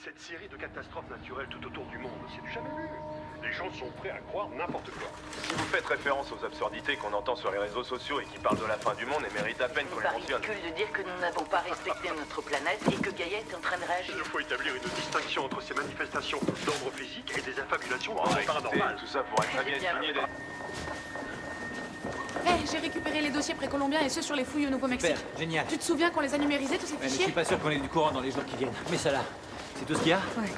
Cette série de catastrophes naturelles tout autour du monde, c'est du jamais vu. Les gens sont prêts à croire n'importe quoi. Si vous faites référence aux absurdités qu'on entend sur les réseaux sociaux et qui parlent de la fin du monde, et méritent à peine qu'on les mentionne. C'est ridicule de dire que nous n'avons pas respecté notre planète et que Gaïa est en train de réagir. Il faut établir une distinction entre ces manifestations d'ordre physique et des affabulations Bon, d'ordre écoutez, paranormal. tout ça pourrait très bien être fini dès... J'ai récupéré les dossiers précolombiens et ceux sur les fouilles au Nouveau-Mexique. Super, génial. Tu te souviens qu'on les a numérisés, tous ces Ouais, mais je fichiers? suis pas sûr qu'on ait du courant dans les jours qui viennent. Mais ça là, c'est tout ce qu'il y a? Ouais.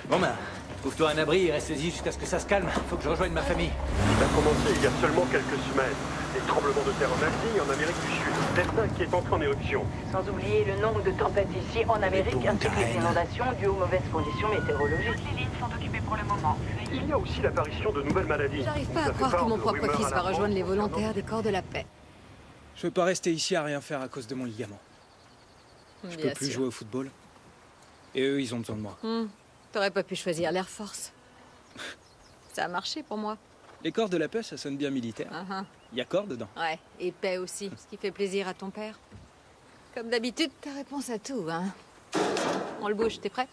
Bon ben, trouve-toi un abri et reste-y jusqu'à ce que ça se calme. Faut que je rejoigne ma famille. Ça a commencé il y a seulement quelques semaines. Des tremblements de terre en Asie et en Amérique du Sud. Delta qui est entré en éruption. Sans oublier le nombre de tempêtes ici en Amérique ainsi que les inondations dues aux mauvaises conditions météorologiques. Toutes les lignes sont occupées pour le moment. Il y a aussi l'apparition de nouvelles maladies. J'arrive pas Ça à fait croire que part mon de propre rumeurs fils va alarmantes rejoindre les concernant- volontaires des corps de la paix. Je peux pas rester ici à rien faire à cause de mon ligament. Je peux plus jouer au football. Et eux, ils ont besoin de moi. T'aurais pas pu choisir l'Air Force. Ça a marché pour moi. Les corps de la paix, ça sonne bien militaire. Il y a corps dedans. Ouais, et paix aussi, ce qui fait plaisir à ton père. Comme d'habitude, ta réponse à tout, hein. On le bouge, t'es prêt?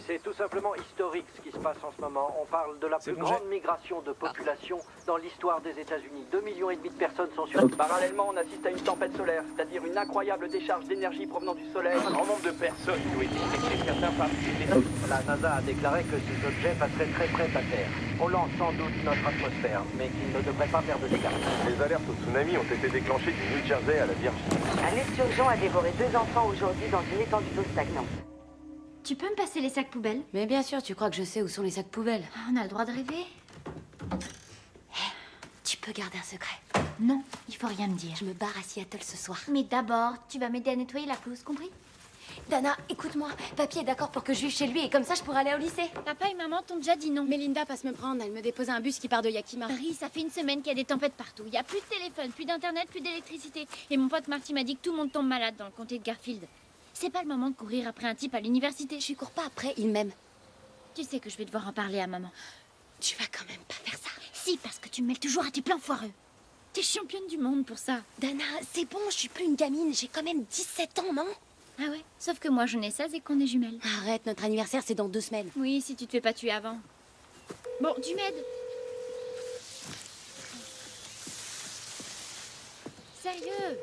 C'est tout simplement historique ce qui se passe en ce moment. On parle de la C'est plus bon, grande migration de population dans l'histoire des États-Unis. 2,5 millions de personnes sont sur... Parallèlement, on assiste à une tempête solaire, c'est-à-dire une incroyable décharge d'énergie provenant du soleil. Un grand nombre de personnes qui ont été infectées, certains parmi La NASA a déclaré que ces objets passeraient très près de la Terre, frôlant sans doute notre atmosphère, mais qu'ils ne devraient pas faire de dégâts. Les alertes au tsunami ont été déclenchées du New Jersey à la Virginie. Un esturgeon a dévoré 2 enfants aujourd'hui dans une étendue d'eau stagnante. Tu peux me passer les sacs poubelles? Mais bien sûr, tu crois que je sais où sont les sacs poubelles. On a le droit de rêver? Tu peux garder un secret. Non, il faut rien me dire. Je me barre à Seattle ce soir. Mais d'abord, tu vas m'aider à nettoyer la pelouse, compris? Dana, écoute-moi. Papy est d'accord pour que je vive chez lui et comme ça, je pourrai aller au lycée. Papa et maman t'ont déjà dit non. Melinda passe me prendre, elle me dépose un bus qui part de Yakima. Marie, ça fait une semaine qu'il y a des tempêtes partout. Il y a plus de téléphone, plus d'internet, plus d'électricité. Et mon pote Marty m'a dit que tout le monde tombe malade dans le comté de Garfield. C'est pas le moment de courir après un type à l'université. Je cours pas après, il m'aime. Tu sais que je vais devoir en parler à maman. Tu vas quand même pas faire ça. Si, parce que tu me mêles toujours à tes plans foireux. T'es championne du monde pour ça. Dana, c'est bon, je suis plus une gamine. J'ai quand même 17 ans, non? Ah ouais? Sauf que moi j'en ai 16 et qu'on est jumelles. Arrête, notre anniversaire, c'est dans 2 semaines. Oui, si tu te fais pas tuer avant. Bon, tu m'aides? Sérieux?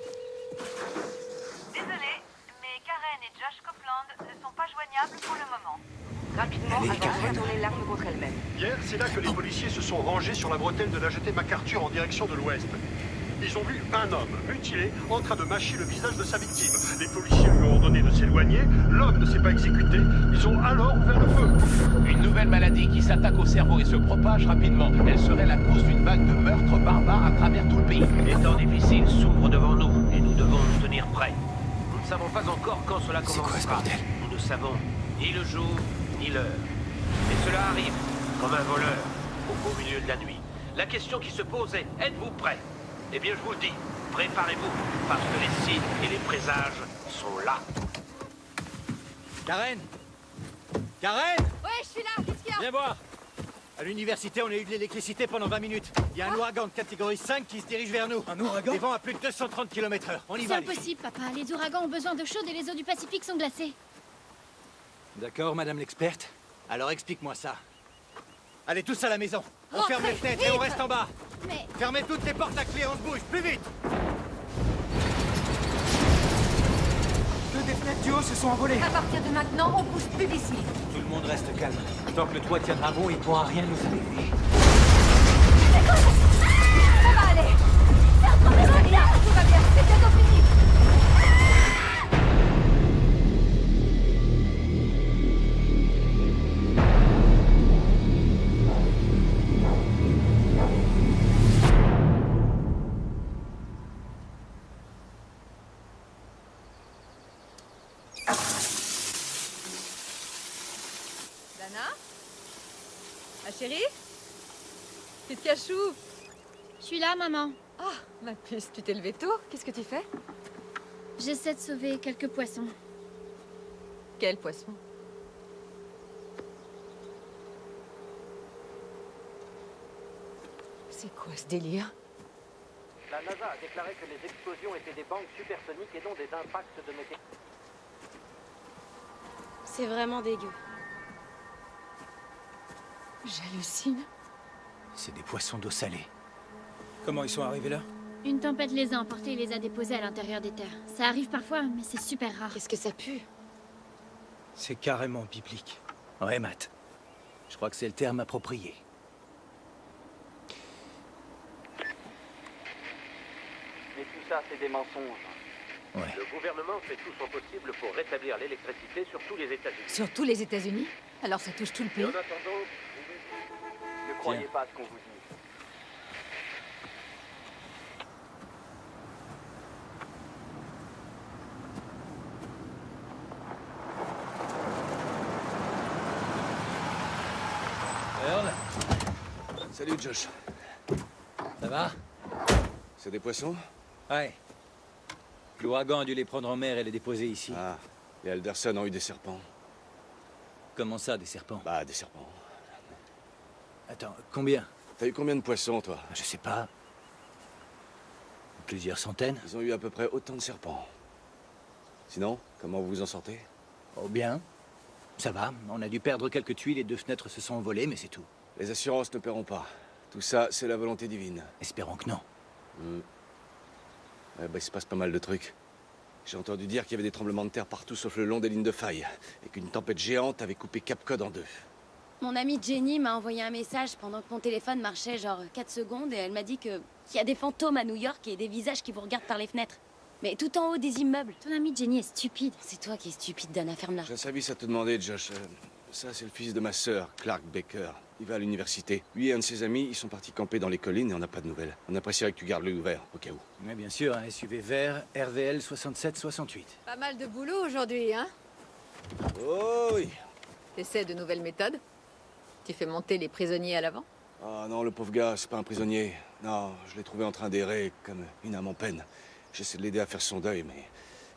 Désolé, mais Karen et Josh Copeland ne sont pas joignables pour le moment. Rapidement, avant de retourner l'arme contre elle-même. Hier, c'est là que les policiers se sont rangés sur la bretelle de la jetée MacArthur en direction de l'ouest. Ils ont vu un homme mutilé en train de mâcher le visage de sa victime. Les policiers lui ont ordonné de s'éloigner. L'homme ne s'est pas exécuté. Ils ont alors ouvert le feu. Une nouvelle maladie qui s'attaque au cerveau et se propage rapidement. Elle serait la cause d'une vague de meurtres barbares à travers tout le pays. Les temps difficiles s'ouvrent devant nous et nous devons nous tenir prêts. Nous ne savons pas encore quand cela commencera. C'est quoi ce bordel? Nous ne savons ni le jour ni l'heure. Et cela arrive comme un voleur au beau milieu de la nuit. La question qui se pose est, êtes-vous prêts? Eh bien, je vous le dis, préparez-vous, parce que les signes et les présages sont là. Karen! Karen! Ouais, je suis là, qu'est-ce qu'il y a? Viens voir! À l'université, on a eu de l'électricité pendant 20 minutes. Il y a un ouragan de catégorie 5 qui se dirige vers nous. Un ouragan? Des vents à plus de 230 km/h. On y C'est va, les filles. impossible, papa. Les ouragans ont besoin d'eau chaude et les eaux du Pacifique sont glacées. D'accord, madame l'experte. Alors explique-moi ça. Allez tous à la maison. On ferme les fenêtres et on reste en bas. Mais Fermez toutes les portes à clé, on se bouge, plus vite! Deux des fenêtres du haut se sont envolées. À partir de maintenant, on bouge plus d'ici. Tout le monde reste calme. Tant que le toit tiendra bon, il ne pourra rien nous arriver. Ça va aller. Tout va bien, c'est bientôt fini. Dana? Ma chérie? Tu te caches où? je suis là, maman. Ah, ma puce, tu t'es levée tôt? Qu'est-ce que tu fais? J'essaie de sauver quelques poissons. Quel poisson? C'est quoi ce délire? La NASA a déclaré que les explosions étaient des bandes supersoniques et non des impacts de météorites. C'est vraiment dégueu. J'hallucine. C'est des poissons d'eau salée. Comment ils sont arrivés là? Une tempête les a emportés et les a déposés à l'intérieur des terres. Ça arrive parfois, mais c'est super rare. Qu'est-ce que ça pue? C'est carrément biblique. Ouais, Matt. Je crois que c'est le terme approprié. Mais tout ça, c'est des mensonges. Ouais. Le gouvernement fait tout son possible pour rétablir l'électricité sur tous les États-Unis. Sur tous les États-Unis? Alors ça touche tout le Et pays. en attendant, Ne croyez pas à ce qu'on vous dit. Earl, Salut, Josh. ça va? C'est des poissons? Ouais. L'ouragan a dû les prendre en mer et les déposer ici. Ah, les Alderson ont eu des serpents. Comment ça, des serpents? Bah, des serpents. Attends, combien? T'as eu combien de poissons, toi? Je sais pas. Plusieurs centaines? Ils ont eu à peu près autant de serpents. Sinon, comment vous vous en sortez? Oh bien. Ça va, on a dû perdre quelques tuiles et 2 fenêtres se sont envolées, mais c'est tout. Les assurances ne paieront pas. Tout ça, c'est la volonté divine. Espérons que non. Bah, il se passe pas mal de trucs. J'ai entendu dire qu'il y avait des tremblements de terre partout sauf le long des lignes de faille. Et qu'une tempête géante avait coupé Cap Cod en 2. Mon amie Jenny m'a envoyé un message pendant que mon téléphone marchait genre 4 secondes et elle m'a dit qu'il y a des fantômes à New York et des visages qui vous regardent par les fenêtres. Mais tout en haut des immeubles. Ton amie Jenny est stupide. C'est toi qui es stupide, Dana, ferme-la. J'ai un service à te demander, Josh. Ça, c'est le fils de ma sœur, Clark Baker. Il va à l'université. Lui et un de ses amis, ils sont partis camper dans les collines et on n'a pas de nouvelles. On apprécierait que tu gardes l'œil ouvert, au cas où. Mais bien sûr, un SUV vert, RVL 6768. Pas mal de boulot aujourd'hui, hein? Oh oui. T'essaies de nouvelles méthodes? Tu fais monter les prisonniers à l'avant? Ah non, le pauvre gars, c'est pas un prisonnier. Non, je l'ai trouvé en train d'errer comme une âme en peine. J'essaie de l'aider à faire son deuil, mais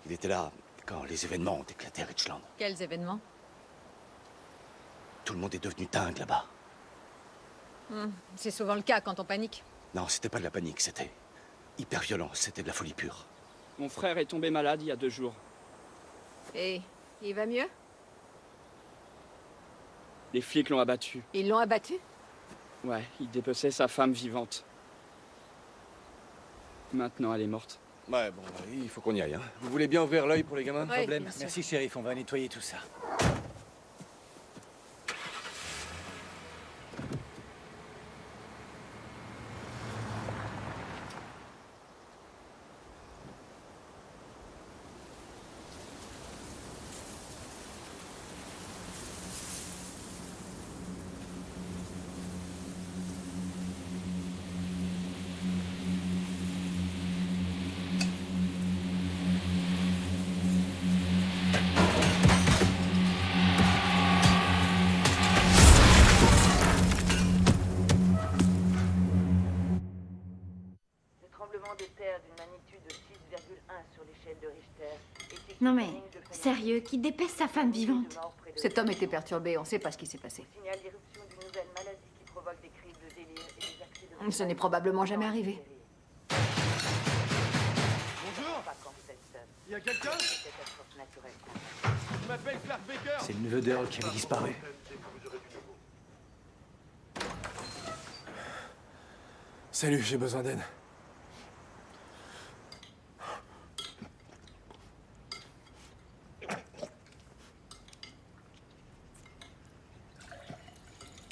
il était là quand les événements ont éclaté à Richland. Quels événements? Tout le monde est devenu dingue là-bas. C'est souvent le cas quand on panique. Non, c'était pas de la panique, c'était hyper violent, c'était de la folie pure. Mon frère est tombé malade il y a 2 jours. Et il va mieux? Les flics l'ont abattu. Ils l'ont abattu? Ouais, il dépeçait sa femme vivante. Maintenant, elle est morte. Ouais, bon, il faut qu'on y aille, hein. Vous voulez bien ouvrir l'œil pour les gamins? Pas de problème. Merci, shérif, on va nettoyer tout ça. Non mais, sérieux, qui dépaisse sa femme vivante? Cet homme était perturbé, on sait pas ce qui s'est passé. Ce n'est probablement jamais arrivé. Bonjour. Il y a quelqu'un? Je m'appelle Clark Baker. C'est le neveu d'Earl qui avait disparu. Salut, j'ai besoin d'aide.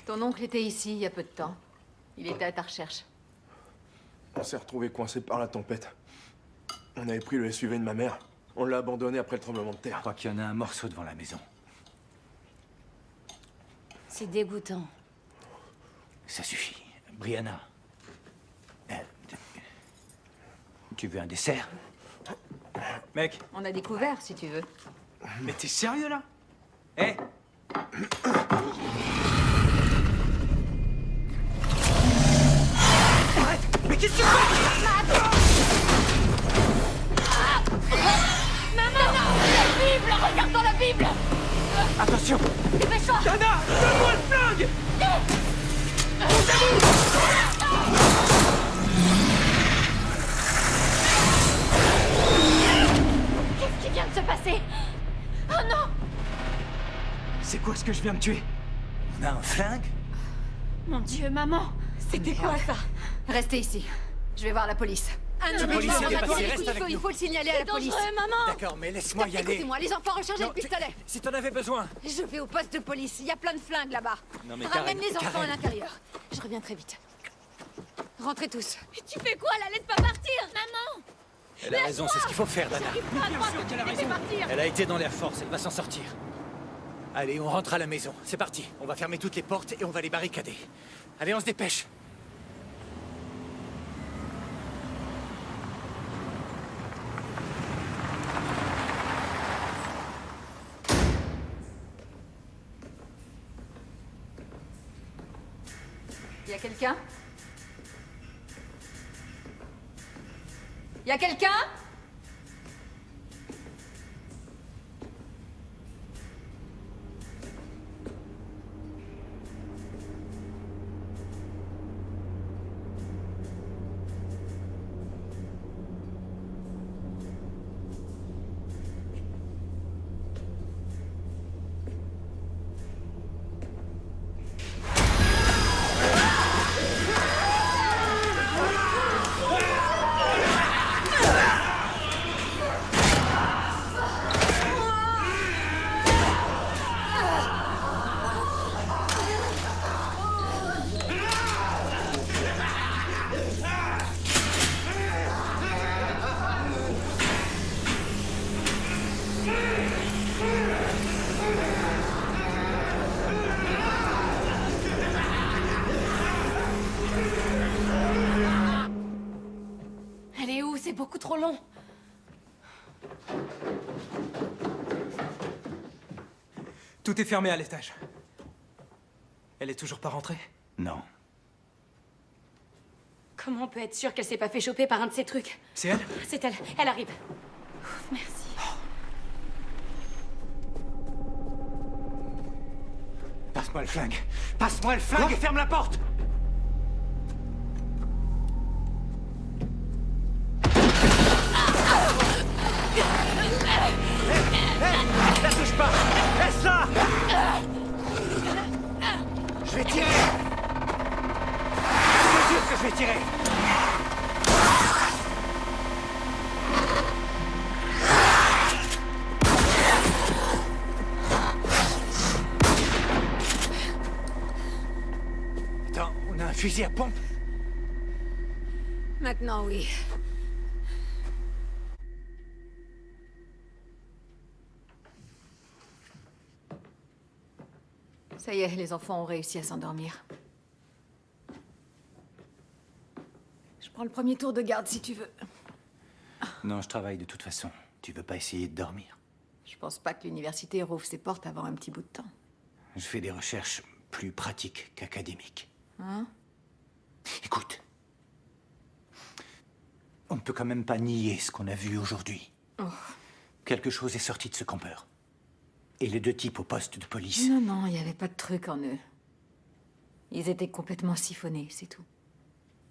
Ton oncle était ici il y a peu de temps. Il était à ta recherche. On s'est retrouvés coincés par la tempête. On avait pris le SUV de ma mère. On l'a abandonné après le tremblement de terre. Je crois qu'il y en a un morceau devant la maison. C'est dégoûtant. Ça suffit. Brianna. Tu veux un dessert? Mec. On a découvert, si tu veux. Mais t'es sérieux, là? Hé! Arrête! Mais qu'est-ce que tu fais? Maman! La Bible! Regarde dans la Bible! Attention! Dépêche-toi! Dana! Donne-moi le flingue! Qu'est-ce qui vient de se passer? Oh non! C'est quoi ce que je viens de tuer? On a un flingue? Mon Dieu, maman! C'était quoi ça? Restez ici. Je vais voir la police. Le policier est passé, reste avec il nous. faut le signaler à la police. Maman! D'accord, mais laisse-moi y aller. Écoutez-moi, les enfants, rechargez le pistolet. Si t'en avais besoin. Je vais au poste de police. Il y a plein de flingues là-bas. Non mais Ramène Karen, les enfants Karen. à l'intérieur. Je reviens très vite. Rentrez tous. Mais tu fais quoi là? Laisse pas partir, maman! Elle a raison, c'est ce qu'il faut faire, Dana. J'arrive pas à croire que tu l'as laissé partir! Elle a été dans l'Air Force, elle va s'en sortir. Allez, on rentre à la maison. C'est parti. On va fermer toutes les portes et on va les barricader. Allez, on se dépêche. Y a quelqu'un? Y a quelqu'un? Elle est où? C'est beaucoup trop long. Tout est fermé à l'étage. Elle est toujours pas rentrée? Non. Comment on peut être sûr qu'elle s'est pas fait choper par un de ces trucs? C'est elle? C'est elle. Elle arrive. Ouf, merci. Passe-moi le flingue. Passe-moi le flingue et ferme la porte. La touche pas. Laisse-la. Je vais tirer. Je te jure que je vais tirer. Attends, on a un fusil à pompe? Maintenant, oui. Ça y est, les enfants ont réussi à s'endormir. Je prends le premier tour de garde si tu veux. Non, je travaille de toute façon. Tu veux pas essayer de dormir? Je pense pas que l'université rouvre ses portes avant un petit bout de temps. Je fais des recherches plus pratiques qu'académiques. Hein? Écoute, on ne peut quand même pas nier ce qu'on a vu aujourd'hui. Oh. Quelque chose est sorti de ce campeur. Et les deux types au poste de police. Non, non, il n'y avait pas de truc en eux. Ils étaient complètement siphonnés, c'est tout.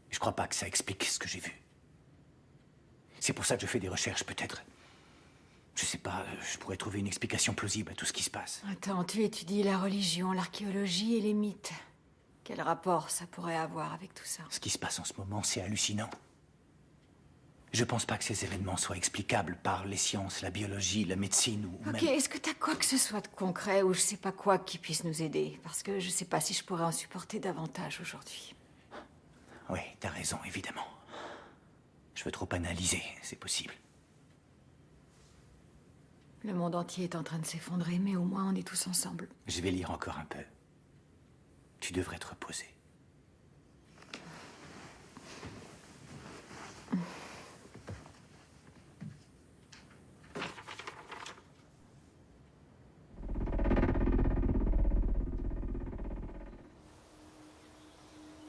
Je crois pas que ça explique ce que j'ai vu. C'est pour ça que je fais des recherches, peut-être. Je sais pas, je pourrais trouver une explication plausible à tout ce qui se passe. Attends, tu étudies la religion, l'archéologie et les mythes. Quel rapport ça pourrait avoir avec tout ça? Ce qui se passe en ce moment, c'est hallucinant. Je pense pas que ces événements soient explicables par les sciences, la biologie, la médecine ou Ok, même... est-ce que t'as quoi que ce soit de concret ou je sais pas quoi qui puisse nous aider? Parce que je sais pas si je pourrais en supporter davantage aujourd'hui. Oui, t'as raison, évidemment. Je veux trop analyser, c'est possible. Le monde entier est en train de s'effondrer, mais au moins on est tous ensemble. Je vais lire encore un peu. Tu devrais te reposer.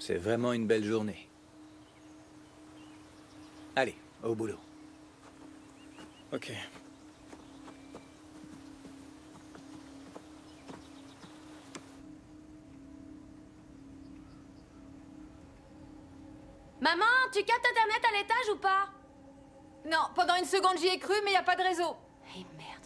C'est vraiment une belle journée. Allez, au boulot. Ok. Maman, tu captes Internet à l'étage ou pas? Non, pendant une seconde j'y ai cru, mais y a pas de réseau. Eh merde.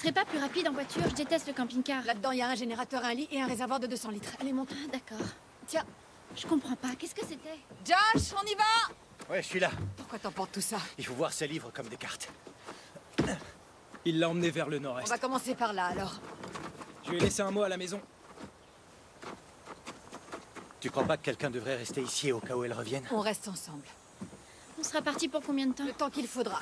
serait pas plus rapide en voiture? Je déteste le camping-car. Là-dedans, il y a un générateur, un lit et un réservoir de 200 litres. Allez, monte. Ah, d'accord. Tiens. Je comprends pas. Qu'est-ce que c'était? Josh, on y va! Ouais, je suis là. Pourquoi t'emportes tout ça? Il faut voir ces livres comme des cartes. Il l'a emmené vers le On nord-est. va commencer par là, alors. Je lui ai laissé un mot à la maison. Tu crois pas que quelqu'un devrait rester ici au cas où elle revienne? On reste ensemble. On sera parti pour combien de temps? Le temps qu'il faudra.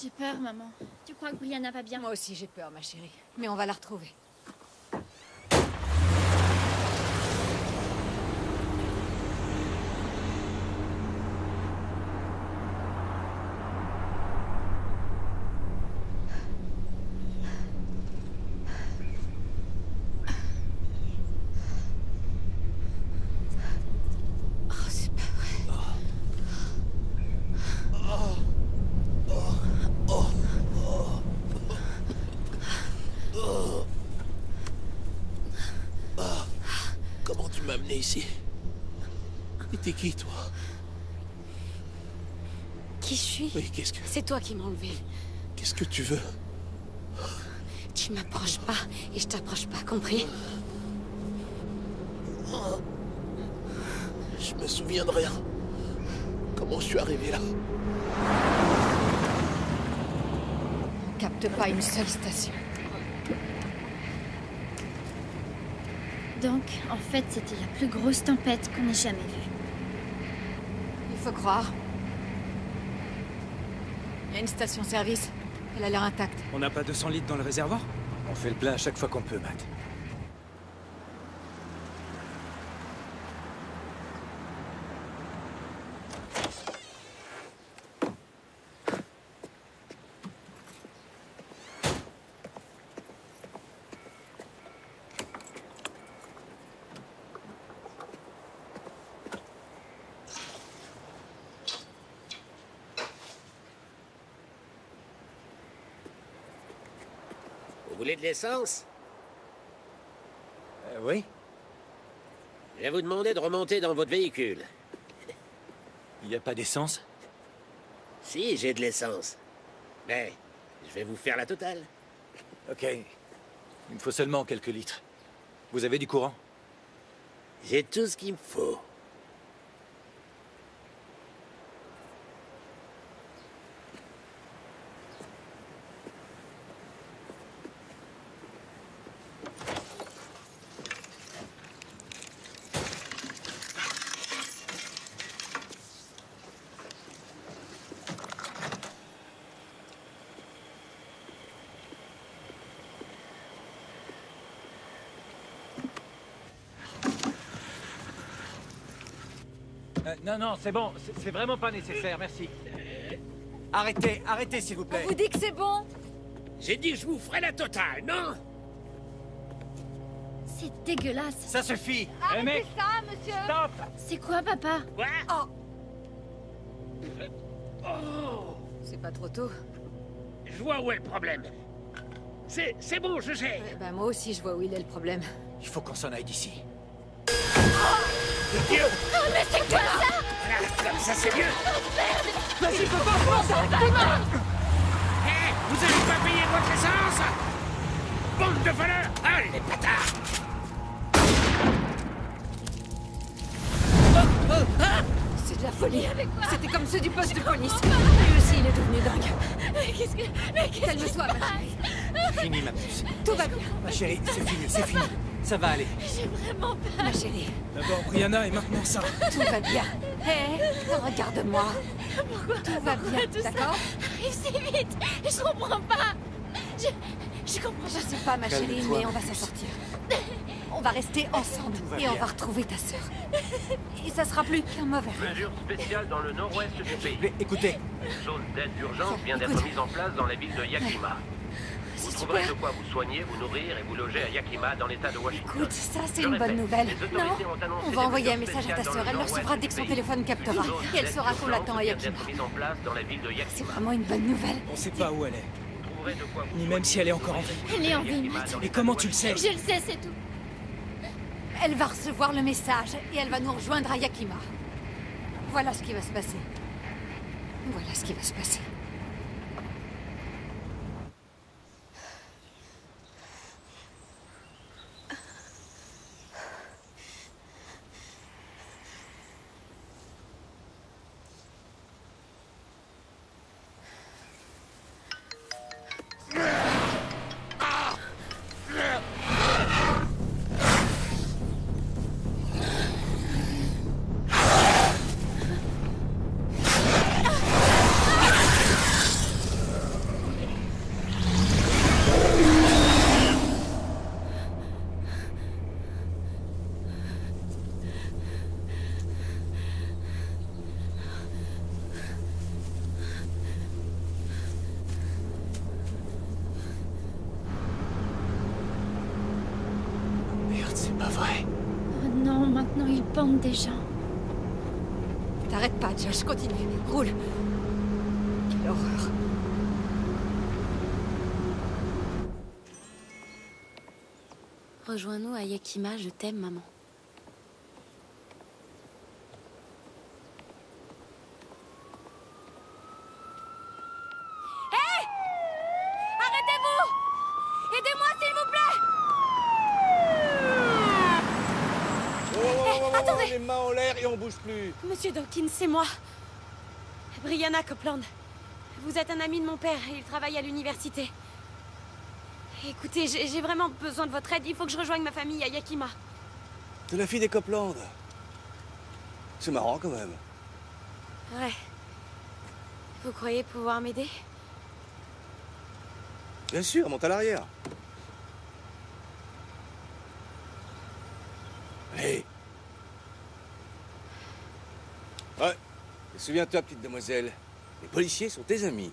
J'ai peur, maman. Tu crois que Brianna va bien? Moi aussi, j'ai peur, ma chérie. Mais on va la retrouver. Comment tu m'as amené ici? Et t'es qui, toi? Qui je suis? Oui, qu'est-ce que... C'est toi qui m'as enlevé. Qu'est-ce que tu veux? Tu m'approches pas et je t'approche pas, compris? Je me souviens de rien. Comment je suis arrivé là? On capte pas une seule station. Donc, en fait, c'était la plus grosse tempête qu'on ait jamais vue. Il faut croire. Il y a une station-service. Elle a l'air intacte. On n'a pas 200 litres dans le réservoir? On fait le plein à chaque fois qu'on peut, Matt. Vous voulez de l'essence? Oui. Je vais vous demander de remonter dans votre véhicule. Il n'y a pas d'essence? Si, j'ai de l'essence. Mais je vais vous faire la totale. Ok. Il me faut seulement quelques litres. Vous avez du courant? J'ai tout ce qu'il me faut. Non, c'est bon. C'est vraiment pas nécessaire, merci. Arrêtez, arrêtez, s'il vous plaît. On vous dit que c'est bon? J'ai dit que je vous ferai la totale, non? C'est dégueulasse. Ça suffit. Arrêtez ça, monsieur. Stop. C'est quoi, papa? Quoi? Oh. C'est pas trop tôt? Je vois où est le problème. C'est bon, je sais. Ben moi aussi, je vois où il est le problème. Il faut qu'on s'en aille d'ici. Dieu! Oh, mais c'est quoi ça? Voilà, comme ça, c'est mieux. Oh, merde! Vas-y, papa, prends ça! Hé, vous avez pas payé votre essence? Bande de voleurs! Ah, les bâtards! C'est de la folie. C'était comme ceux du poste de police. Lui aussi, il est devenu dingue. Mais qu'est-ce que... Calme-toi, ma chérie. Fini, ma puce. Tout va bien. Ma chérie, c'est fini. Ça va aller. J'ai vraiment peur. Ma chérie. D'abord Brianna et maintenant ça. Tout va bien. Hé, regarde-moi. Pourquoi? Tout va bien, tout ça d'accord? arrive si vite. Je comprends pas. Je comprends Je sais pas, ma chérie, Calme-toi, mais on va s'en sortir. On va rester ensemble va et on bien. va retrouver ta sœur. Et ça sera plus qu'un mauvais rêve. Mesure spéciale dans le nord-ouest du pays. Mais écoutez, Une zone d'aide d'urgence vient d'être mise en place dans la ville de Yakima. Vous trouverez de quoi vous soigner, vous nourrir et vous loger à Yakima dans l'état de Washington. Écoute, ça c'est Je une bonne répète, nouvelle. les Non, autorités ont annoncé on des va envoyer un mesures message à ta spéciales sœur. dans Elle le le recevra dès que son nord-ouest du téléphone pays. captera. Une zone Et elle d'aide saura qu'on l'attend à d'urgence vient Yakima. d'être mise en place dans la ville de C'est Yakima. vraiment une bonne nouvelle. On sait pas où elle est. Vous trouverez de quoi vous Ni même si elle est encore en vie. Elle est en vie, Yakima Matt. dans Et l'état comment de tu le sais? Je le sais, c'est tout. Elle va recevoir le message et elle va nous rejoindre à Yakima. Voilà ce qui va se passer. Voilà ce qui va se passer. pas vrai. Oh non, maintenant ils pendent des gens. T'arrêtes pas, Josh, continue. Roule. Quelle horreur. Rejoins-nous à Yakima, je t'aime, maman. Hé! Arrêtez-vous! Aidez-moi, s'il vous plaît! Attendez. Les mains en l'air et on bouge plus. Monsieur Dawkins, c'est moi. Brianna Copeland. Vous êtes un ami de mon père et il travaille à l'université. Écoutez, j'ai vraiment besoin de votre aide. Il faut que je rejoigne ma famille à Yakima. C'est la fille des Copeland. C'est marrant quand même. Ouais. Vous croyez pouvoir m'aider? Bien sûr, monte à l'arrière. Allez. Ouais. Et souviens-toi, petite demoiselle, les policiers sont tes amis.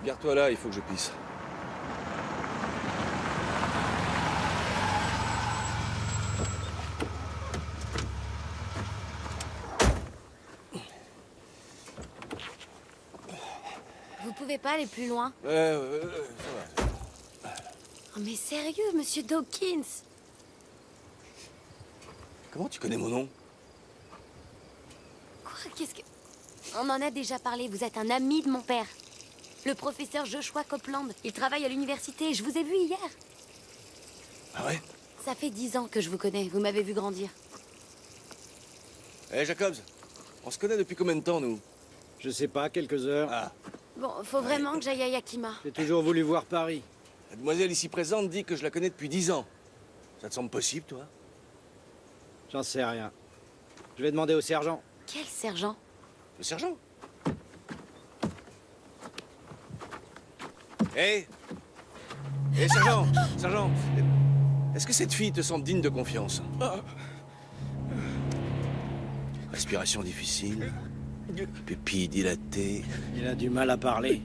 Garde-toi là, il faut que je pisse. Vous pouvez pas aller plus loin? Ça va. Oh, mais sérieux, monsieur Dawkins? Comment tu connais mon nom? Quoi? Qu'est-ce que... On en a déjà parlé, vous êtes un ami de mon père. Le professeur Joshua Copeland. Il travaille à l'université, je vous ai vu hier. Ah ouais? Ça fait 10 ans que je vous connais, vous m'avez vu grandir. Hé, Jacobs, on se connaît depuis combien de temps, nous? Je sais pas, quelques heures. Ah. Bon, faut vraiment que j'aille à Yakima. J'ai toujours voulu voir Paris. La demoiselle ici présente dit que je la connais depuis 10 ans. Ça te semble possible, toi? J'en sais rien. Je vais demander au sergent. Quel sergent? Le sergent? Hé! Hé, sergent! Sergent! Est-ce que cette fille te semble digne de confiance? Respiration difficile. Pupille dilatée. Il a du mal à parler.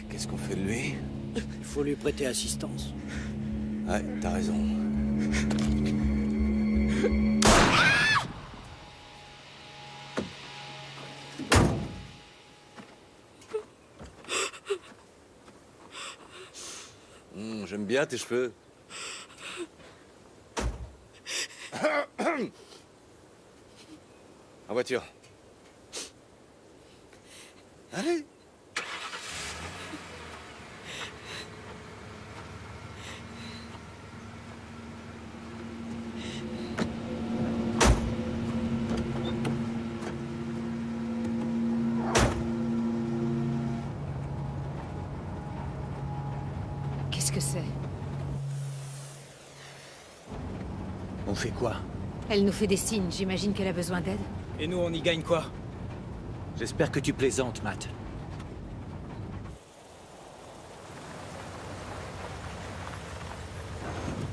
Qu'est-ce qu'on fait de lui? Il faut lui prêter assistance. Ouais, t'as raison. J'aime bien tes cheveux. En voiture. Allez. Qu'est-ce que c'est? On fait quoi? Elle nous fait des signes, j'imagine qu'elle a besoin d'aide. Et nous, on y gagne quoi? J'espère que tu plaisantes, Matt.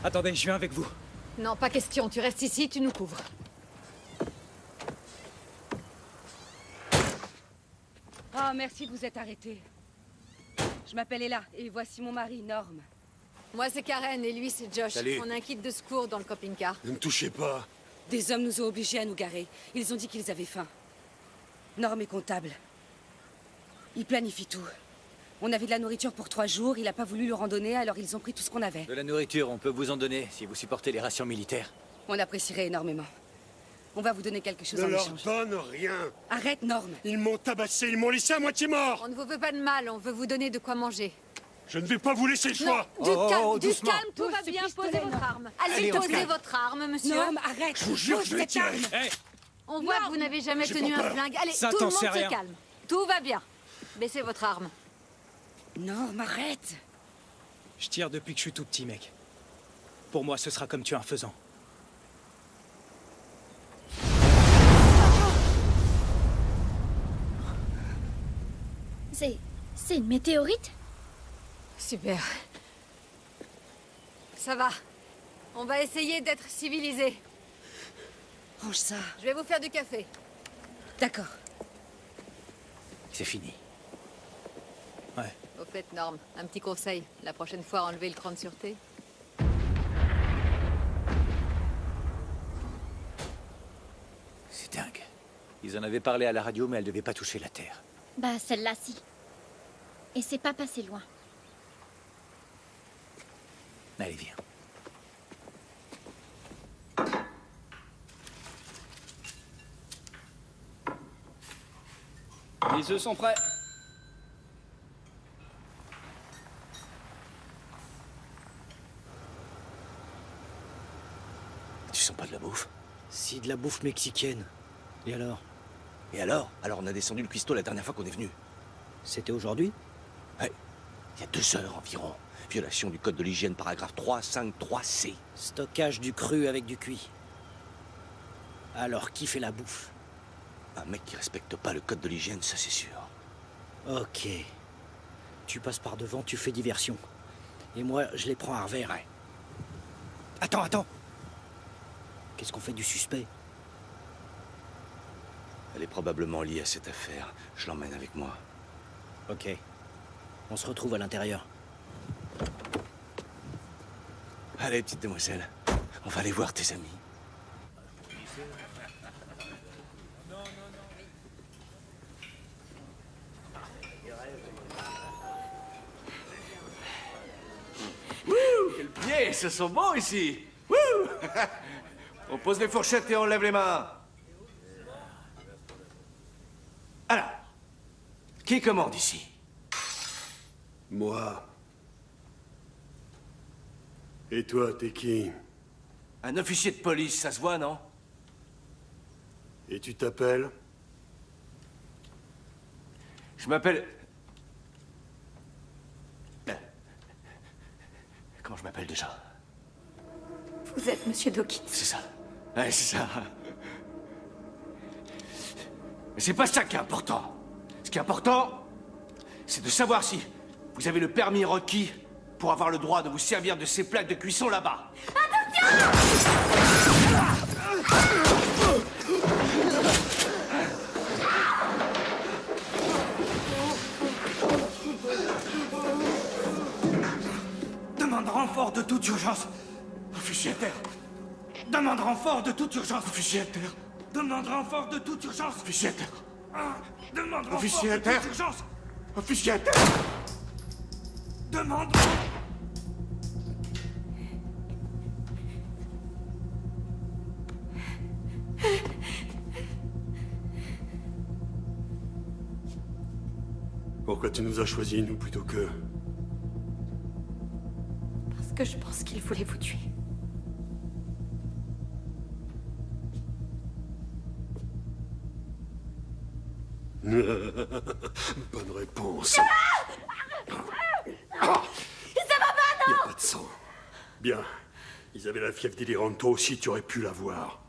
Attendez, je viens avec vous. Non, pas question, tu restes ici, tu nous couvres. Ah, merci de vous être arrêtés. Je m'appelle Ella, et voici mon mari, Norm. Moi, c'est Karen, et lui, c'est Josh. Salut. On a un kit de secours dans le camping-car. Ne me touchez pas. Des hommes nous ont obligés à nous garer. Ils ont dit qu'ils avaient faim. Norm est comptable. Il planifie tout. On avait de la nourriture pour 3 jours, il a pas voulu le randonner, alors ils ont pris tout ce qu'on avait. De la nourriture, on peut vous en donner si vous supportez les rations militaires. On apprécierait énormément. On va vous donner quelque chose Ne en leur échange. donne rien. Arrête, Norm. Ils m'ont tabassé, ils m'ont laissé à moitié mort. On ne vous veut pas de mal, on veut vous donner de quoi manger. Je ne vais pas vous laisser le choix. Du calme, doucement. tout va Pose ce bien, pistolet, posez votre Norm. arme. Allez, Allez, on se posez calme. votre arme, monsieur. Norm, arrête. Je vous jure, Pose je vais cette tirer. arme. On voit que vous n'avez jamais J'ai tenu pas un peur. flingue. Allez, Ça, tout le t'en monde sais rien. se calme. Tout va bien. Baissez votre arme. Norm, arrête. Je tire depuis que je suis tout petit, mec. Pour moi, ce sera comme tuer un faisan. C'est une météorite? Super. ça va. On va essayer d'être civilisés. Range ça. Je vais vous faire du café. D'accord. C'est fini. Ouais. Au fait, Norm, un petit conseil. La prochaine fois, enlevez le cran de sûreté. C'est dingue. Ils en avaient parlé à la radio, mais elle devait pas toucher la terre. Bah, celle-là, si. Et c'est pas passé loin. Allez, viens. Les œufs sont prêts. Tu sens pas de la bouffe? Si, de la bouffe mexicaine. Et alors? Et alors? Alors on a descendu le cuistot la dernière fois qu'on est venu. C'était aujourd'hui? Ouais. Il y a 2 heures environ. Violation du code de l'hygiène, paragraphe 353C. Stockage du cru avec du cuit. Alors, qui fait la bouffe? Un mec qui respecte pas le code de l'hygiène, ça c'est sûr. Ok. Tu passes par devant, tu fais diversion. Et moi, je les prends à revers. Ouais. Attends. Qu'est-ce qu'on fait du suspect? Elle est probablement liée à cette affaire. Je l'emmène avec moi. Ok. On se retrouve à l'intérieur. Allez, petite demoiselle. On va aller voir tes amis. Wouh! Quel pied! Ce sont bons ici! Wouh! On pose les fourchettes et on lève les mains. Alors, qui commande ici? Moi. Et toi, t'es qui? Un officier de police, ça se voit, non? Et tu t'appelles? Je m'appelle... Comment je m'appelle déjà? Vous êtes Monsieur Dawkins. C'est ça. Ouais, c'est ça. Mais c'est pas ça qui est important. Ce qui est important, c'est de savoir si vous avez le permis requis pour avoir le droit de vous servir de ces plaques de cuisson là-bas. Demande renfort de toute urgence. Officier à terre. Demande renfort de toute urgence. Officier à terre. Demande renfort de toute urgence. Officier à terre. Demande renfort Officier à de terre. toute urgence. Officier à terre. Demande... Pourquoi tu nous as choisis, nous, plutôt que... Parce que je pense qu'il voulait vous tuer. Bonne réponse. Ça va pas, Il non? n'y a pas de sang. Bien. Ils avaient la fièvre délirante, toi aussi tu aurais pu l'avoir.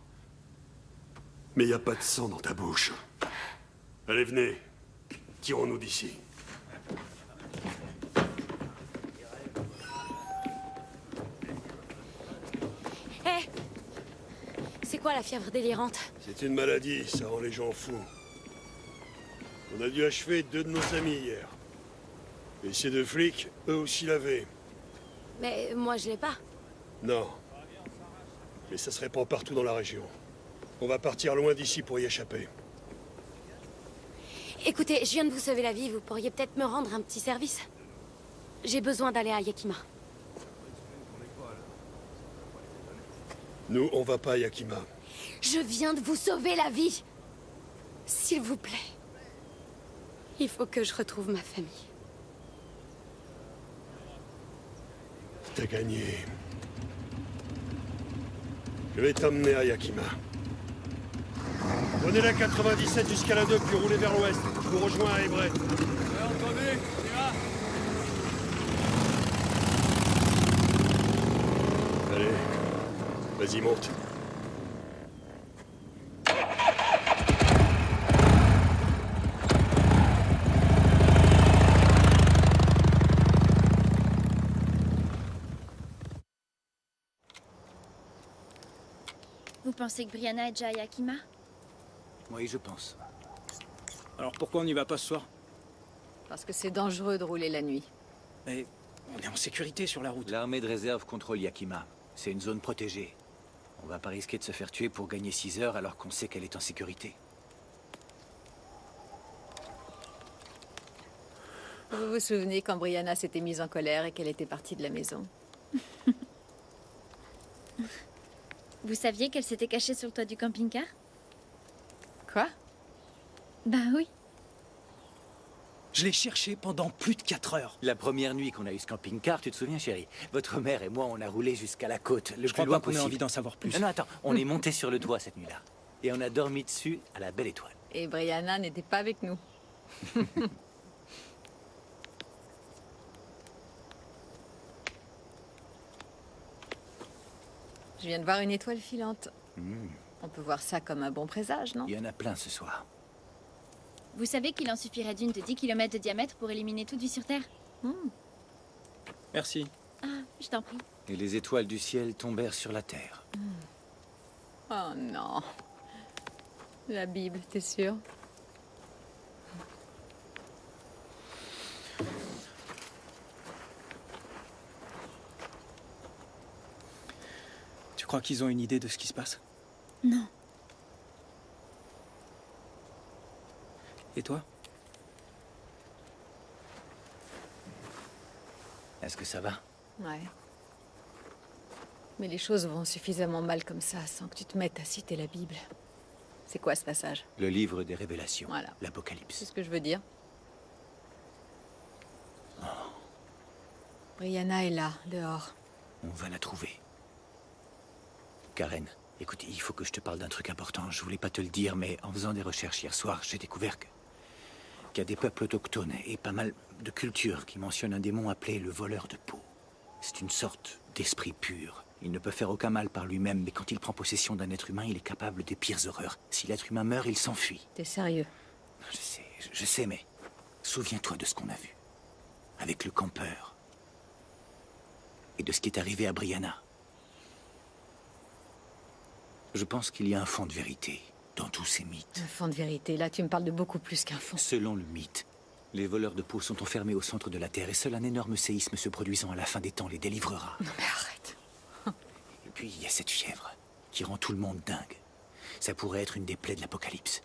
Mais il n'y a pas de sang dans ta bouche. Allez, venez. Tirons-nous d'ici. Hé! C'est quoi la fièvre délirante? C'est une maladie, ça rend les gens fous. On a dû achever 2 de nos amis hier. Et ces 2 flics, eux aussi l'avaient. Mais moi, je l'ai pas. Non. Mais ça se répand partout dans la région. On va partir loin d'ici pour y échapper. Écoutez, je viens de vous sauver la vie. Vous pourriez peut-être me rendre un petit service? J'ai besoin d'aller à Yakima. Nous, on va pas à Yakima. Je viens de vous sauver la vie. S'il vous plaît. Il faut que je retrouve ma famille. T'as gagné. Je vais t'emmener à Yakima. Prenez la 97 jusqu'à la 2, puis roulez vers l'ouest. Je vous rejoins à Ebray. Entendu, Allez, vas-y, monte. pensez que Brianna est déjà à Yakima? Oui, je pense. Alors pourquoi on n'y va pas ce soir? Parce que c'est dangereux de rouler la nuit. Mais on est en sécurité sur la route. L'armée de réserve contrôle Yakima. C'est une zone protégée. On va pas risquer de se faire tuer pour gagner 6 heures alors qu'on sait qu'elle est en sécurité. Vous vous souvenez quand Brianna s'était mise en colère et qu'elle était partie de la maison? Vous saviez qu'elle s'était cachée sur le toit du camping-car? Quoi? Ben oui. Je l'ai cherché pendant plus de 4 heures. La première nuit qu'on a eu ce camping-car, tu te souviens, chérie? Votre mère et moi, on a roulé jusqu'à la côte, le plus loin possible. Je crois qu'on ait envie d'en savoir plus. Non, non, attends. On est monté sur le toit cette nuit-là. Et on a dormi dessus à la belle étoile. Et Brianna n'était pas avec nous. Je viens de voir une étoile filante. On peut voir ça comme un bon présage, non? Il y en a plein ce soir. Vous savez qu'il en suffirait d'une de 10 km de diamètre pour éliminer toute vie sur Terre? Merci. Ah, je t'en prie. Et les étoiles du ciel tombèrent sur la terre. Oh non. La Bible, t'es sûr? Tu crois qu'ils ont une idée de ce qui se passe? Non. Et toi? Est-ce que ça va? Ouais. Mais les choses vont suffisamment mal comme ça sans que tu te mettes à citer la Bible. C'est quoi ce passage? Le livre des révélations. Voilà. L'Apocalypse. C'est ce que je veux dire. Brianna est là, dehors. On va la trouver. Karen, écoute, il faut que je te parle d'un truc important. Je voulais pas te le dire, mais en faisant des recherches hier soir, j'ai découvert qu'il y a des peuples autochtones et pas mal de cultures qui mentionnent un démon appelé le voleur de peau. C'est une sorte d'esprit pur. Il ne peut faire aucun mal par lui-même, mais quand il prend possession d'un être humain, il est capable des pires horreurs. Si l'être humain meurt, il s'enfuit. T'es sérieux? Je sais, mais souviens-toi de ce qu'on a vu. Avec le campeur. Et de ce qui est arrivé à Brianna. Je pense qu'il y a un fond de vérité dans tous ces mythes. Un fond de vérité. Là, tu me parles de beaucoup plus qu'un fond. Selon le mythe, les voleurs de peau sont enfermés au centre de la Terre et seul un énorme séisme se produisant à la fin des temps les délivrera. Non mais arrête. Et puis, il y a cette fièvre qui rend tout le monde dingue. Ça pourrait être une des plaies de l'Apocalypse.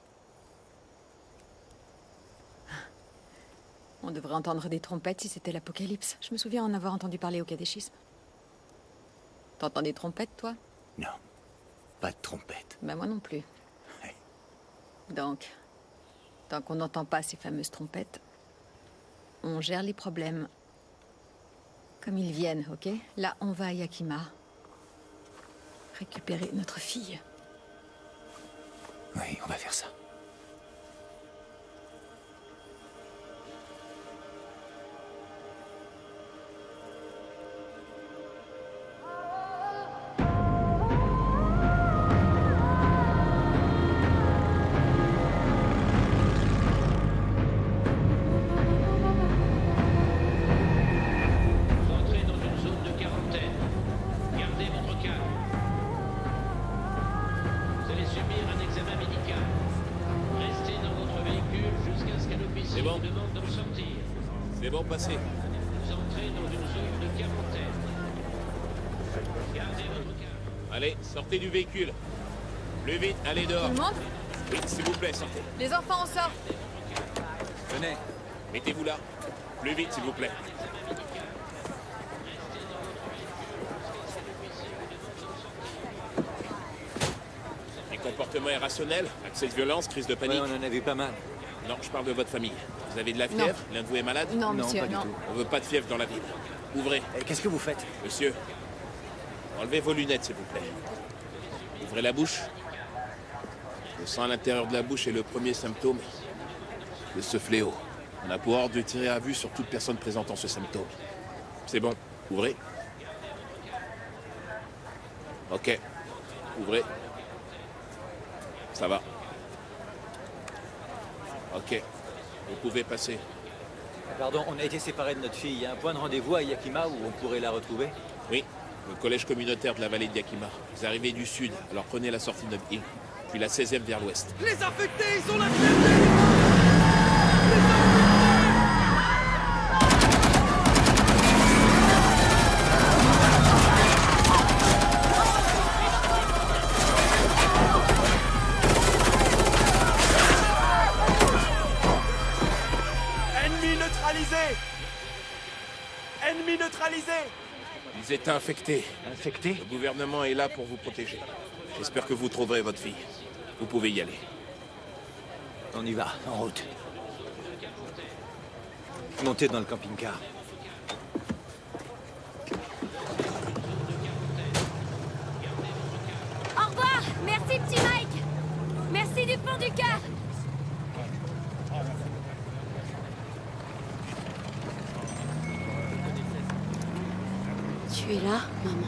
On devrait entendre des trompettes si c'était l'Apocalypse. Je me souviens en avoir entendu parler au catéchisme. T'entends des trompettes, toi? Non. Pas de trompette. Ben moi non plus. Ouais. Donc, tant qu'on n'entend pas ces fameuses trompettes, on gère les problèmes comme ils viennent, ok? Là, on va à Yakima récupérer notre fille. Oui, on va faire ça. Passez. Vous entrez dans une zone de quarantaine. Gardez votre calme. Allez, sortez du véhicule. Plus vite, allez dehors. Tout le monde? Oui, s'il vous plaît, sortez. Les enfants, on sort. Venez. Mettez-vous là. Plus vite, s'il vous plaît. Les comportements irrationnels, accès de violence, crise de panique. Ouais, on en a vu pas mal. Non, je parle de votre famille. Vous avez de la fièvre? L'un de vous est malade? Non, monsieur, pas du tout. On veut pas de fièvre dans la ville. Ouvrez. Qu'est-ce que vous faites? Monsieur, enlevez vos lunettes, s'il vous plaît. Ouvrez la bouche. Le sang à l'intérieur de la bouche est le premier symptôme de ce fléau. On a pour ordre de tirer à vue sur toute personne présentant ce symptôme. C'est bon. Ouvrez. Ok. Ouvrez. Ça va. Ok. Vous pouvez passer. Pardon, on a été séparés de notre fille. Il y a un point de rendez-vous à Yakima où on pourrait la retrouver? Oui. Le collège communautaire de la vallée de Yakima. Vous arrivez du sud, alors prenez la sortie de Hill, puis la 16e vers l'ouest. Les infectés, ils ont la clé. Ennemi neutralisé. Ennemi neutralisé. Ils étaient infectés. Infectés? Le gouvernement est là pour vous protéger. J'espère que vous trouverez votre fille. Vous pouvez y aller. On y va, en route. Montez dans le camping-car. Au revoir. Merci, petit Mike. Merci du fond du cœur. Tu es là, maman?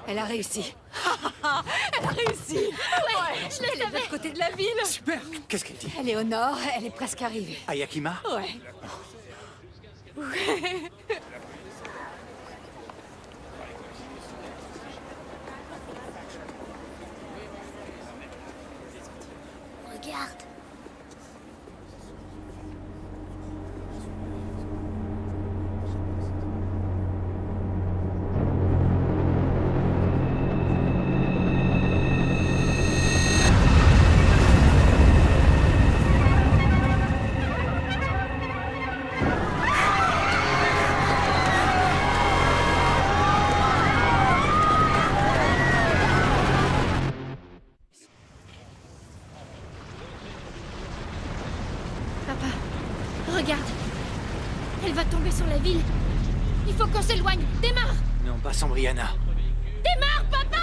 Elle a réussi. Elle a réussi. Ouais, je l'ai de l'autre côté de la ville. Super. Qu'est-ce qu'elle dit? Elle est au nord, elle est presque arrivée. À Yakima? Ouais. Ouais. Regarde. Papa, regarde. Elle va tomber sur la ville. Il faut qu'on s'éloigne. Démarre! Non, pas sans Brianna. Démarre, papa!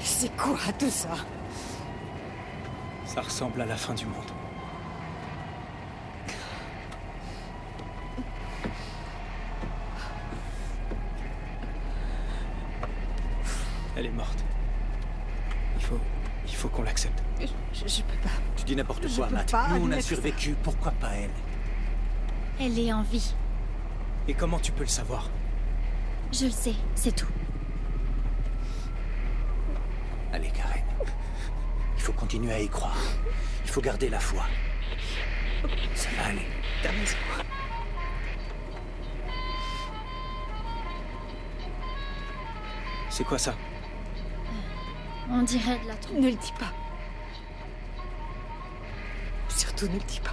C'est quoi tout ça? Ça ressemble à la fin du monde. Elle est morte. Il faut qu'on l'accepte. Je peux pas. Tu dis n'importe Je quoi, peux Matt. pas Nous, on a admettre survécu. Pourquoi pas elle? Elle est en vie. Et comment tu peux le savoir? Je le sais, c'est tout. Allez, Karen. Il faut continuer à y croire. Il faut garder la foi. Ça va aller. T'as raison. C'est quoi ça? On dirait de la trompe. Ne le dis pas. Surtout ne le dis pas.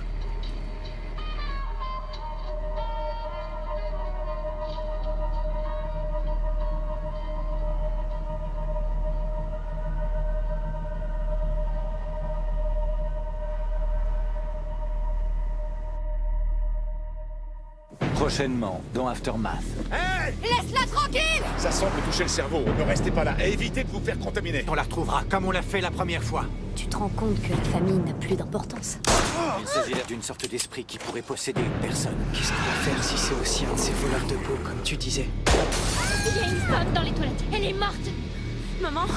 Prochainement, dans Aftermath. Hey! Laisse-la tranquille! Ça semble toucher le cerveau. Ne restez pas là et évitez de vous faire contaminer. On la retrouvera comme on l'a fait la première fois. Tu te rends compte que la famille n'a plus d'importance? Il s'agit là d'une sorte d'esprit qui pourrait posséder une personne. Qu'est-ce qu'on va faire si c'est aussi un de ces voleurs de peau, comme tu disais? Il y a une femme dans les toilettes. Elle est morte. Maman,